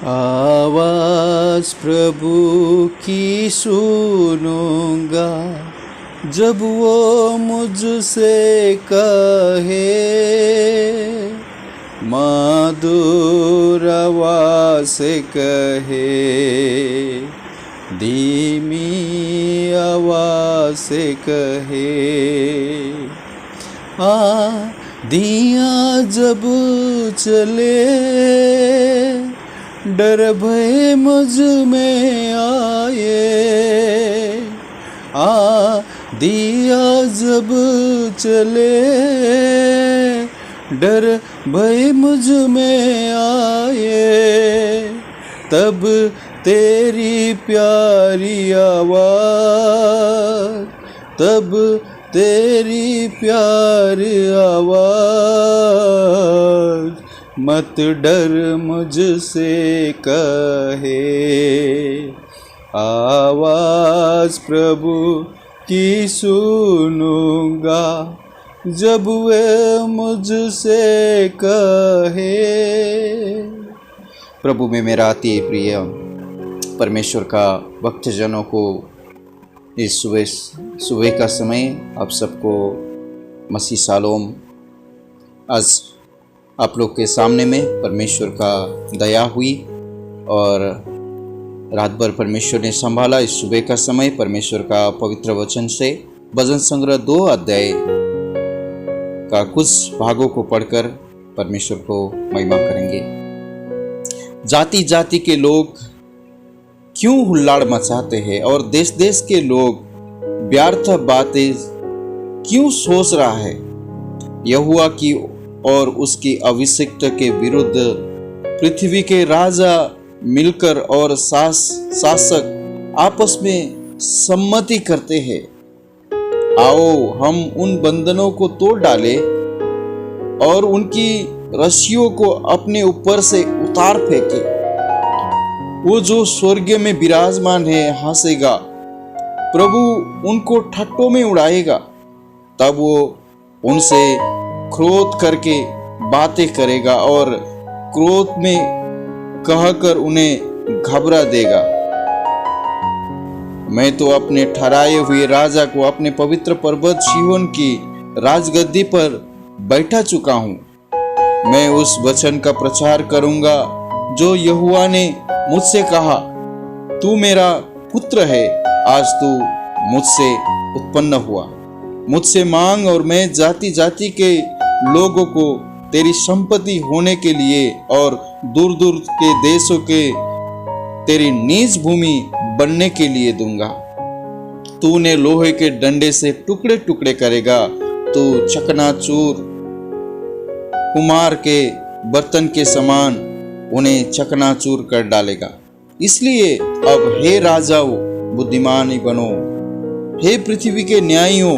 आवाज प्रभु की सुनूंगा, जब वो मुझसे कहे, मधुर आवाज से कहे, धीमी आवाज से कहे, आंधियाँ जब चले, डर भय मुझ में आए, आंधियाँ जब चले, डर भय मुझ में आए, तब तेरी प्यारी आवाज़, तब तेरी प्यारी आवाज़, मत डर मुझसे कहे। आवाज़ प्रभु की सुनूंगा, जब वे मुझसे कहे। प्रभु में मेरा अति प्रिय परमेश्वर का भक्तजनों को इस सुबह का समय आप सबको मसीह शालोम। आज आप लोग के सामने में परमेश्वर का दया हुई और रात भर परमेश्वर ने संभाला। इस सुबह का समय परमेश्वर का पवित्र वचन से भजन संग्रह 2 अध्याय का कुछ भागों को पढ़कर परमेश्वर को महिमा करेंगे। जाति जाति के लोग क्यों हुल्लाड़ मचाते हैं और देश देश के लोग व्यर्थ बातें क्यों सोच रहा है। यहोवा की और उसकी अभिषिक्त के विरुद्ध पृथ्वी के राजा मिलकर और शासक आपस में सम्मति करते हैं। आओ हम उन बंधनों को तोड़ डालें और उनकी रस्सियों को अपने ऊपर से उतार फेंके। वो जो स्वर्ग में विराजमान है हंसेगा, प्रभु उनको ठट्टों में उड़ाएगा। तब वो उनसे क्रोध करके बातें करेगा और क्रोध में कहकर उन्हें घबरा देगा। मैं तो अपने ठहराए हुए राजा को अपने पवित्र पर्वत सिय्योन की राजगद्दी पर बैठा चुका हूँ। मैं उस वचन का प्रचार करूंगा जो यहोवा ने मुझसे कहा, तू मेरा पुत्र है, आज तू मुझसे उत्पन्न हुआ। मुझसे मांग और मैं जाति जाति के लोगों को तेरी संपत्ति होने के लिए और दूर दूर के देशों के तेरी निज भूमि बनने के लिए दूंगा। तू उन्हें लोहे के डंडे से टुकड़े टुकड़े करेगा, तू चकनाचूर कुम्हार के बर्तन के समान उन्हें चकनाचूर कर डालेगा। इसलिए अब हे राजाओं बुद्धिमान बनो, हे पृथ्वी के न्यायियों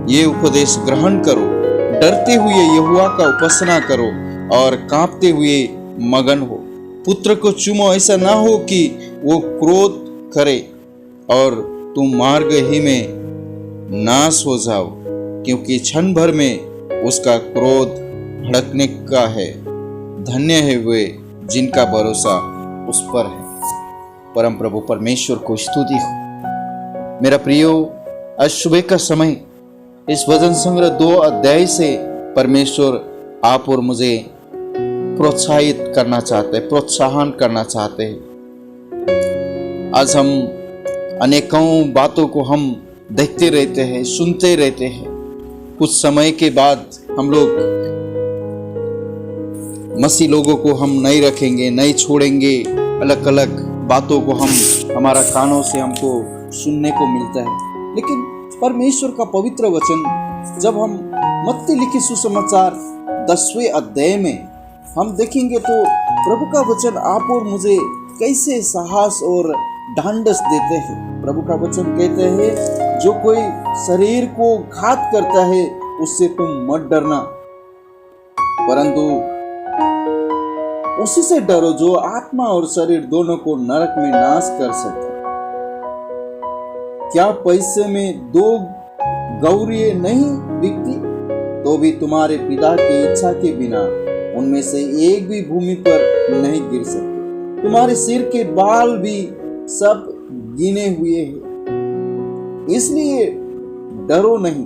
ये उपदेश ग्रहण करो। डरते हुए यहोवा का उपासना करो और कांपते हुए मगन हो। पुत्र को चूमो, ऐसा ना हो कि वो क्रोध करे और तुम मार्ग ही में नाश हो जाओ, क्योंकि क्षण भर में उसका क्रोध भड़कने का है। धन्य है वे जिनका भरोसा उस पर है। परम प्रभु परमेश्वर को स्तुति हो। मेरा प्रियो, आज सुबह का समय इस भजन संग्रह 2 अध्याय से परमेश्वर आप और मुझे प्रोत्साहित करना चाहते हैं, प्रोत्साहन करना चाहते हैं। आज हम अनेकों बातों को हम देखते रहते हैं, सुनते रहते हैं। कुछ समय के बाद हम लोग मसीह लोगों को हम नहीं रखेंगे, नहीं छोड़ेंगे। अलग अलग बातों को हमारा कानों से हमको सुनने को मिलता है। लेकिन परमेश्वर का पवित्र वचन जब हम मत्ती लिखी सुसमाचार 10वें अध्याय में हम देखेंगे तो प्रभु का वचन आप और मुझे कैसे साहस और ढांढस देते हैं। प्रभु का वचन कहते हैं, जो कोई शरीर को घात करता है उससे तुम मत डरना, परंतु उसी से डरो जो आत्मा और शरीर दोनों को नरक में नाश कर सकता। क्या पैसे में 2 गौरिये नहीं बिकती, तो भी तुम्हारे पिता की इच्छा के बिना उनमें से एक भी भूमि पर नहीं गिर सकते। तुम्हारे सिर के बाल भी सब गिने हुए हैं। इसलिए डरो नहीं,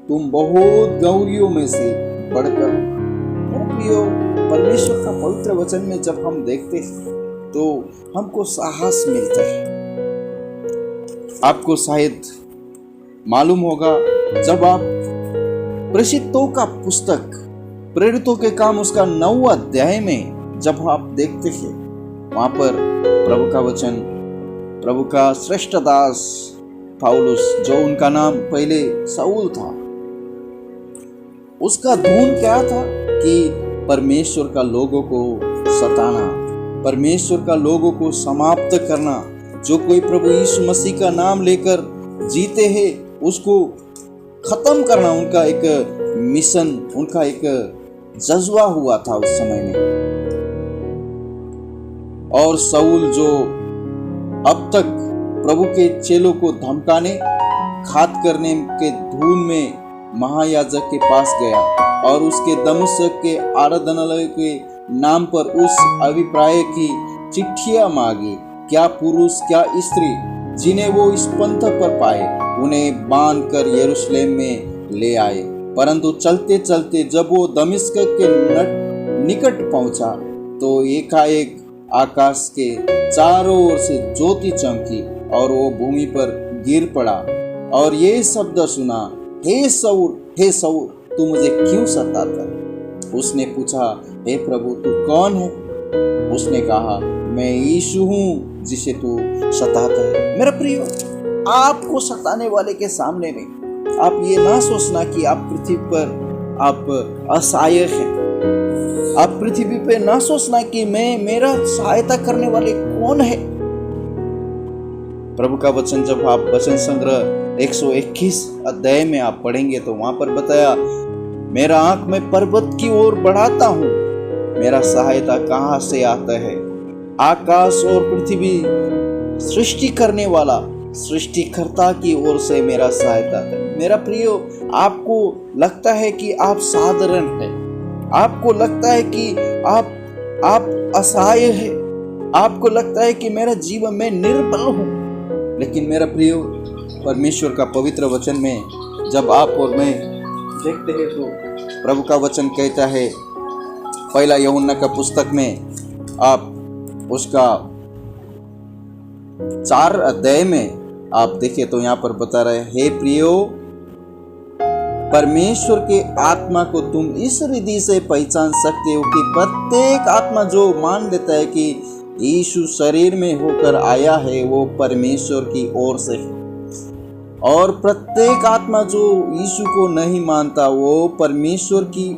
तुम बहुत गौरियों में से बढ़कर हो। मेरे प्रियो, परमेश्वर का पवित्र वचन में जब हम देखते हैं तो हमको साहस मिलता है। आपको शायद मालूम होगा, जब आप प्रेषितों का पुस्तक प्रेरितों के काम उसका 9वां अध्याय में जब आप देखते हैं, वहां पर प्रभु का वचन, प्रभु का श्रेष्ठ दास पौलुस, जो उनका नाम पहले शाऊल था, उसका धुन क्या था कि परमेश्वर का लोगों को सताना, परमेश्वर का लोगों को समाप्त करना। जो कोई प्रभु यीशु मसीह का नाम लेकर जीते हैं उसको खत्म करना उनका एक मिशन, उनका एक जज्बा हुआ था उस समय में। और शाऊल जो अब तक प्रभु के चेलों को धमकाने, घात करने के धुन में महायाजक के पास गया और उसके दमिश्क के आराधनालय के नाम पर उस अभिप्राय की चिट्ठियां मांगी। क्या पुरुष क्या स्त्री जिन्हें वो इस पंथ पर पाए, उन्हें बांध कर यरूशलेम में ले आए। परंतु चलते चलते जब वो दमिश्क के निकट पहुंचा तो एकाएक आकाश के चारों ओर से ज्योति चमकी और वो भूमि पर गिर पड़ा और ये शब्द सुना, हे शाऊल, हे शाऊल, तू मुझे क्यों सताता है? उसने पूछा, हे प्रभु, तू कौन है? उसने कहा, मैं यीशु हूँ जिसे तू सताता है। मेरा प्रियो, आपको सताने वाले के सामने में आप ये ना सोचना कि आप पृथ्वी पर आप असहाय हैं। आप पृथ्वी पे ना सोचना कि मेरा सहायता करने वाले कौन है। प्रभु का वचन जब आप वचन संग्रह 121 अध्याय में आप पढ़ेंगे तो वहां पर बताया, मेरा आंख में पर्वत की ओर बढ़ाता हूँ, मेरा सहायता कहाँ से आता है? आकाश और पृथ्वी सृष्टि करने वाला सृष्टिकर्ता की ओर से मेरा सहायता है। मेरा प्रियो, आपको लगता है कि आप साधारण हैं, आपको लगता है कि आप असहाय हैं, आपको लगता है कि मेरा जीवन में निर्बल हूँ। लेकिन मेरा प्रियो, परमेश्वर का पवित्र वचन में जब आप और मैं देखते हैं तो प्रभु का वचन कहता है, पहला यूहन्ना का पुस्तक में आप उसका 4 अध्याय में आप देखें तो यहाँ पर बता रहे, हे प्रियो, परमेश्वर के आत्मा को तुम इस रीति से पहचान सकते हो कि प्रत्येक आत्मा जो मान लेता है कि यीशु शरीर में होकर आया है वो परमेश्वर की ओर से है, और प्रत्येक आत्मा जो यीशु को नहीं मानता वो परमेश्वर की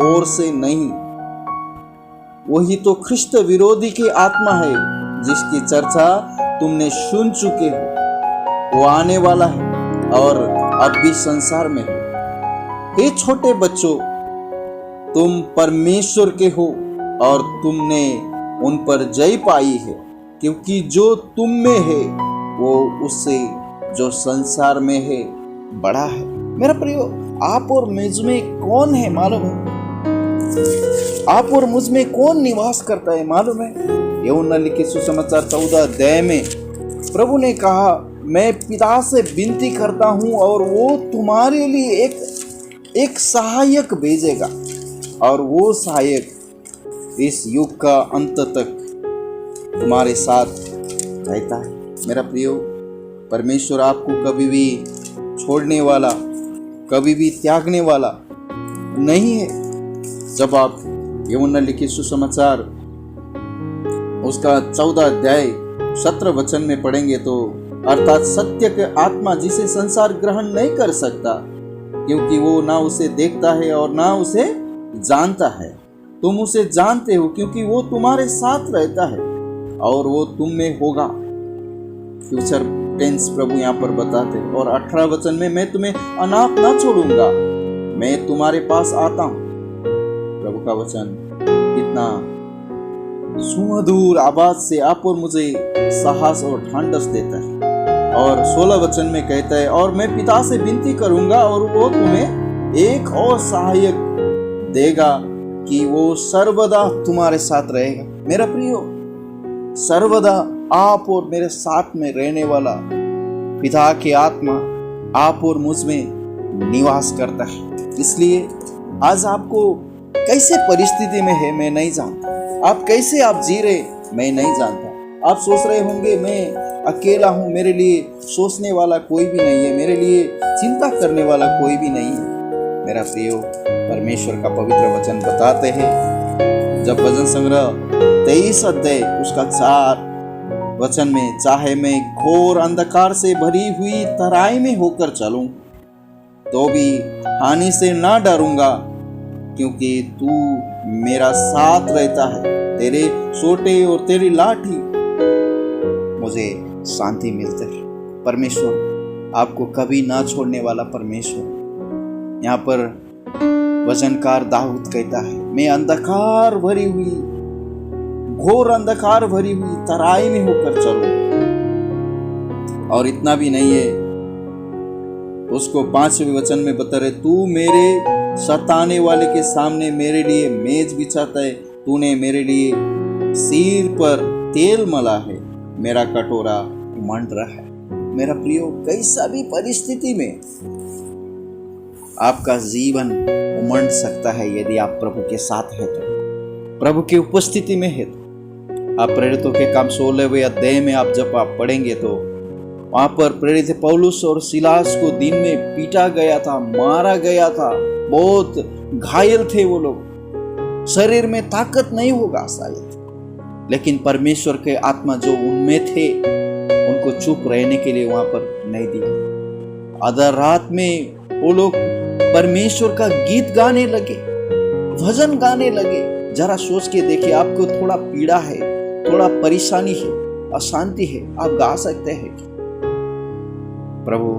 ओर से नहीं। वही तो ख्रिस्त विरोधी की आत्मा है जिसकी चर्चा तुमने सुन चुके हो। वो आने वाला है और अब भी संसार में हो। हे छोटे बच्चों, तुम परमेश्वर के हो और तुमने उन पर जय पाई है, क्योंकि जो तुम में है वो उससे जो संसार में है बड़ा है। मेरा प्रियो, आप और मुझ में कौन है मालूम है? आप और मुझ में कौन निवास करता है मालूम है? यूहन्ना लिखित सुसमाचार 14 अध्याय में प्रभु ने कहा, मैं पिता से विनती करता हूँ और वो तुम्हारे लिए एक सहायक भेजेगा, और वो सहायक इस युग का अंत तक तुम्हारे साथ रहता है। मेरा प्रियो, परमेश्वर आपको कभी भी छोड़ने वाला, कभी भी त्यागने वाला नहीं है। जब आप यूहन्ना लिखित सुसमाचार उसका 14 अध्याय 17 वचन में पढ़ेंगे तो, अर्थात सत्य के आत्मा जिसे संसार ग्रहण नहीं कर सकता, क्योंकि वो ना उसे देखता है और ना उसे जानता है। तुम उसे जानते हो क्योंकि वो तुम्हारे साथ रहता है और वो तुम में होगा। फ्यूचर टेंस प्रभु यहाँ पर बताते हैं। और 18 वचन में, मैं तुम्हें अनाथ ना छोड़ूंगा, मैं तुम्हारे पास आता हूँ। प्रभु का वचन कितना सुमधुर आवाज से आप और मुझे साहस और ढांढस देता है। और 16 वचन में कहता है, और मैं पिता से विनती करूंगा और वो तुम्हें एक और सहायक देगा कि वो सर्वदा तुम्हारे साथ रहेगा। मेरा प्रियो, सर्वदा आप और मेरे साथ में रहने वाला पिता की आत्मा आप और मुझ में निवास करता है। इसलिए आज आपको कैसे परिस्थिति में है मैं नहीं जानता, आप कैसे आप जी रहे मैं नहीं जानता। आप सोच रहे होंगे मैं अकेला हूँ, मेरे लिए सोचने वाला कोई भी नहीं है, मेरे लिए चिंता करने वाला कोई भी नहीं है। मेरा प्रियो, परमेश्वर का पवित्र वचन बताते हैं, जब भजन संग्रह 23 अध्याय उसका 4 वचन में, चाहे मैं घोर अंधकार से भरी हुई तराई में होकर चलूं तो भी हानि से ना डरूंगा, क्योंकि तू मेरा साथ रहता है। तेरे सोटे और तेरी लाठी मुझे शांति मिलती है। परमेश्वर आपको कभी ना छोड़ने वाला परमेश्वर। यहाँ पर वचनकार दाऊद कहता है, मैं अंधकार भरी हुई, घोर अंधकार भरी हुई तराई में होकर चलूं। और इतना भी नहीं है, उसको 5वें वचन में बता रहे, तू मेरे सताने वाले के सामने मेरे लिए मेज बिछाता है, तूने मेरे लिए सिर पर तेल मला है, मेरा कटोरा उमंड रहा है। मेरा प्रियो, कैसा भी परिस्थिति में आपका जीवन उमंड सकता है यदि आप प्रभु के साथ है तो, प्रभु की उपस्थिति में है तो। आप प्रेरितों के काम 16वें अध्याय में आप जब आप पढ़ेंगे तो वहां पर प्रेरित पौलुस और सिलास को दिन में पीटा गया था, मारा गया था, बहुत घायल थे वो लोग, शरीर में ताकत नहीं होगा शायद, लेकिन परमेश्वर के आत्मा जो उनमें थे उनको चुप रहने के लिए वहां पर नहीं दिया। आधा रात में वो लोग परमेश्वर का गीत गाने लगे, भजन गाने लगे। जरा सोच के देखिए, आपको थोड़ा पीड़ा है, थोड़ा परेशानी है, अशांति है, आप गा सकते हैं कि प्रभु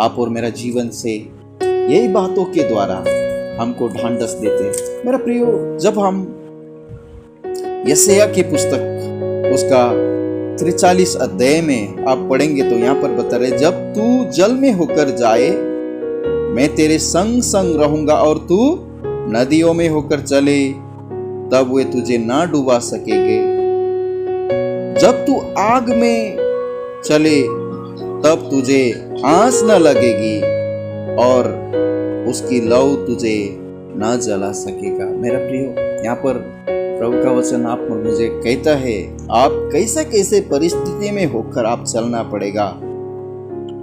आप और मेरा जीवन से यही बातों के द्वारा हमको ढांढस देते हैं। मेरा प्रियो, जब हम यशायाह की पुस्तक उसका 43 अध्याय में आप पढ़ेंगे तो यहाँ पर बता रहे, जब तू जल में होकर जाए मैं तेरे संग संग रहूंगा, और तू नदियों में होकर चले तब वे तुझे ना डुबा सकेंगे। जब तू आग में चले तब तुझे आंच न लगेगी, और उसकी लौ तुझे ना जला सकेगा। मेरा प्रियो, यहाँ पर प्रभु का वचन आप मुझे कहता है, आप कैसे कैसे परिस्थिति में होकर आप चलना पड़ेगा।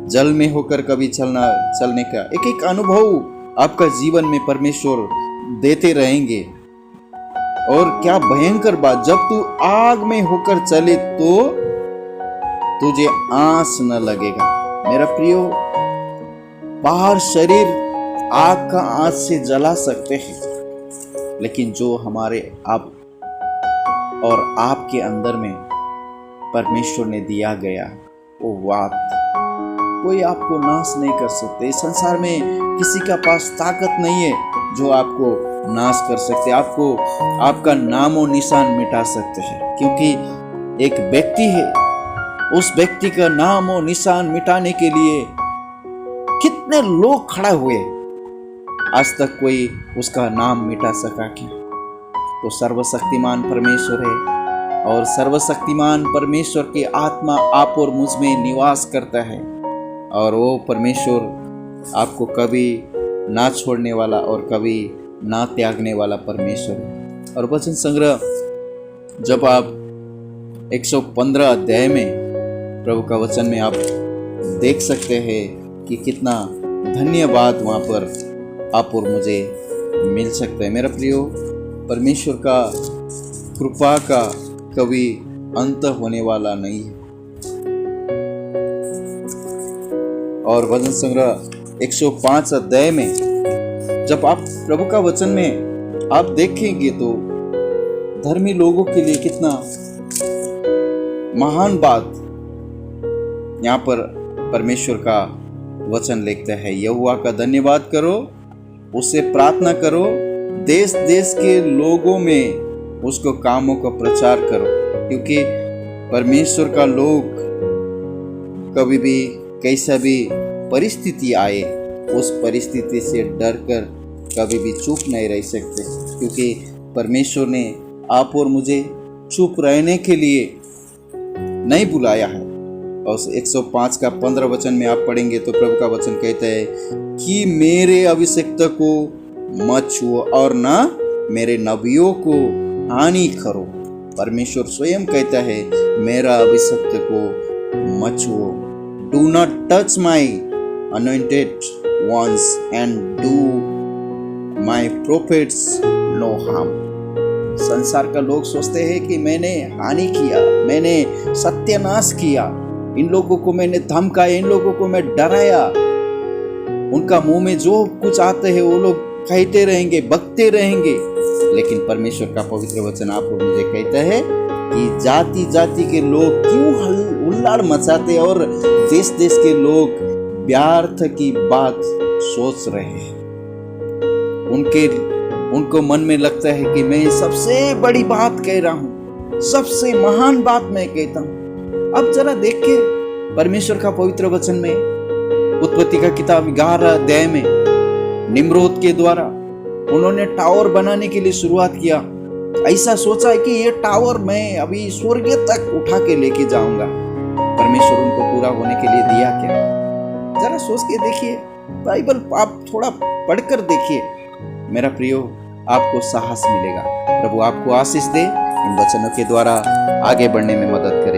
जल में होकर कभी चलने का एक एक अनुभव आपका जीवन में परमेश्वर देते रहेंगे। और क्या भयंकर बात, जब तू आग में होकर चले तो तुझे आंच न लगेगा। मेरा प्रियो, बाहर शरीर आग का आंच से जला सकते हैं, लेकिन जो हमारे आप और आपके अंदर में परमेश्वर ने दिया गया वो बात कोई आपको नाश नहीं कर सकते। इस संसार में किसी का पास ताकत नहीं है जो आपको नाश कर सकते, आपको आपका नामो निशान मिटा सकते हैं। क्योंकि एक व्यक्ति है, उस व्यक्ति का नामो निशान मिटाने के लिए कितने लोग खड़ा हुए, आज तक कोई उसका नाम मिटा सका क्या? तो सर्वशक्तिमान परमेश्वर है, और सर्वशक्तिमान परमेश्वर की आत्मा आप और मुझ में निवास करता है, और वो परमेश्वर आपको कभी ना छोड़ने वाला और कभी ना त्यागने वाला परमेश्वर है। और वचन संग्रह जब आप 115 अध्याय में प्रभु का वचन में आप देख सकते हैं कि कितना धन्यवाद वहाँ पर आप और मुझे मिल सकता है। मेरा प्रियो, परमेश्वर का कृपा का कभी अंत होने वाला नहीं है। और वचन संग्रह 105 अध्याय में जब आप प्रभु का वचन में आप देखेंगे तो धर्मी लोगों के लिए कितना महान बात यहाँ पर परमेश्वर का वचन लिखता है। यहोवा का धन्यवाद करो, उससे प्रार्थना करो, देश देश के लोगों में उसको कामों का प्रचार करो, क्योंकि परमेश्वर का लोग कभी भी कैसा भी परिस्थिति आए उस परिस्थिति से डरकर कभी भी चुप नहीं रह सकते, क्योंकि परमेश्वर ने आप और मुझे चुप रहने के लिए नहीं बुलाया है। और 105 का 15 वचन में आप पढ़ेंगे तो प्रभु का वचन कहता है कि मेरे अभिषिक्त को मत छुओ और न मेरे नबियों को हानि करो। परमेश्वर स्वयं कहता है मेरा अभिषिक्त को मत छुओ। Do not touch my anointed ones and do my prophets no harm। संसार का लोग सोचते हैं कि मैंने हानि किया, मैंने सत्यानाश किया, इन लोगों को मैंने धमकाया, इन लोगों को मैं डराया। उनका मुंह में जो कुछ आते हैं वो लोग कहते रहेंगे, बकते रहेंगे। लेकिन परमेश्वर का पवित्र वचन आपको मुझे कहता है कि जाति जाति के लोग क्यों हुल्लाड़ मचाते और देश देश के लोग व्यर्थ की बात सोच रहे हैं। उनको मन में लगता है कि मैं सबसे बड़ी बात कह रहा हूं, सबसे महान बात मैं कहता हूं। अब जरा देखिए परमेश्वर का पवित्र वचन में उत्पत्ति का किताब 11 अध्याय में निम्रोद के द्वारा उन्होंने टावर बनाने के लिए शुरुआत किया। ऐसा सोचा है कि ये टावर मैं अभी स्वर्ग तक उठा के लेके जाऊंगा। परमेश्वर उनको पूरा होने के लिए दिया क्या? जरा सोच के देखिए, बाइबल आप थोड़ा पढ़कर देखिए। मेरा प्रियो, आपको साहस मिलेगा। प्रभु आपको आशीष दे, इन वचनों के द्वारा आगे बढ़ने में मदद करे।